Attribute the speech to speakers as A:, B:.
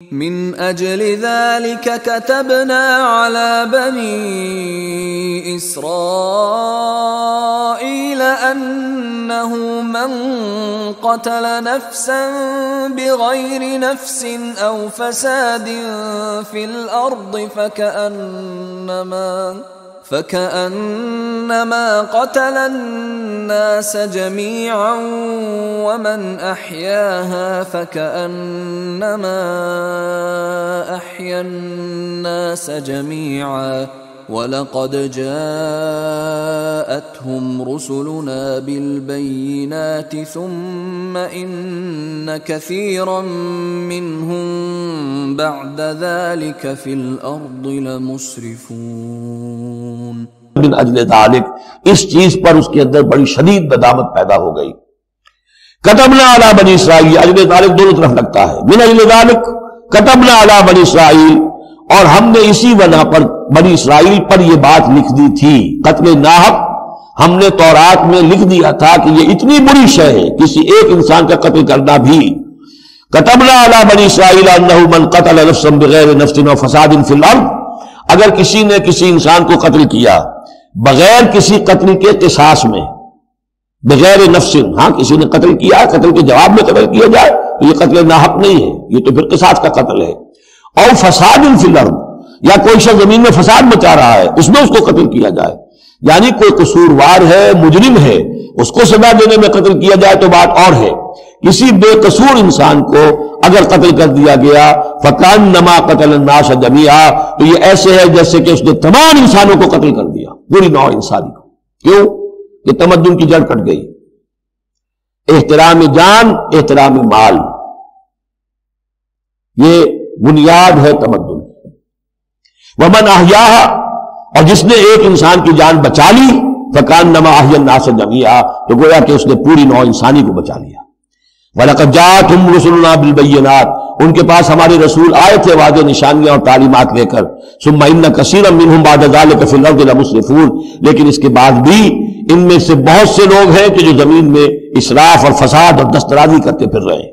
A: मिन अजलि ज़ालिका कतबना अला बनी इस्राईल अन्नहु मन क़तल नफ्सन बिग़ैरि नफ्सिन औ फ़सादिन फ़िल अर्दि फ़कअन्नमा क़तल अन्नास जमीअन वमन अहयाहा फ़कअन्नमा अहया अन्नास जमीअन वलक़द जाअतहुम रुसुलुना बिलबय्यिनाति सुम्म इन्न कसीरम मिनहुम बअद ज़ालिका फ़िल अर्दि लमुस्रिफून।
B: मिन अजले ज़ालिक, इस चीज पर उसके अंदर बड़ी शदीद नदामत पैदा हो गई। कतबना अला बनी इसराइल, अजले ज़ालिक दोनों तरफ लगता है। मिन अजले ज़ालिक कतबना अला बनी इसराइल, और हमने इसी वजह पर बनी इसराइल पर यह बात लिख दी थी। कत्ल नाहक हमने तौरात में लिख दिया था कि यह इतनी बुरी शय है, किसी एक इंसान का कत्ल करना भी। कतबना अला बनी इसराइल अन्नहु मन क़तल नफ्सन बिग़ैरि नफ्सिन व फ़सादिन फ़िल अर्द, अगर किसी ने किसी इंसान को कत्ल किया बगैर किसी कत्ल के क़िसास में, बगैर नफ्सिन, हाँ किसी ने कत्ल किया, कत्ल के जवाब में कत्ल किया जाए तो यह कत्ल नाहक नहीं है, ये तो फिर क़िसास का कत्ल है। और फसादिन फिल अर्द, या कोई शख्स जमीन में फसाद मचा रहा है उसमें उसको कत्ल किया जाए, यानी कोई कसूरवार है, मुजरिम है, उसको सजा देने में कत्ल किया जाए तो बात और है। किसी बेकसूर इंसान को अगर कत्ल कर दिया गया फ़कअन्नमा क़तल अन्नास जमीआ, तो ये ऐसे है जैसे कि उसने तमाम इंसानों को कत्ल कर दिया, पूरी नौ इंसानी को। क्यों? कि तमद्दुन की जड़ कट गई। एहतराम जान, एहतराम माल, ये बुनियाद है तमद्दुन। वमन अहयाहा, और जिसने एक इंसान की जान बचा ली फ़कअन्नमा अहया अन्नास जमीआ, तो गोया कि उसने पूरी नौ इंसानी को बचा लिया। वलक़द जाअतहुम रुसुलुना बिलबय्यिनात, उनके पास हमारे रसूल आए थे वाज़ेह निशानियां और तालीमात लेकर। सुम्मा इन्न कसीरम मिनहुम बअद ज़ालिका फ़िल अर्दि लमुस्रिफून, लेकिन इसके बाद भी इनमें से बहुत से लोग हैं कि जो जमीन में इसराफ और फसाद और दस्तराजी करते फिर रहे हैं।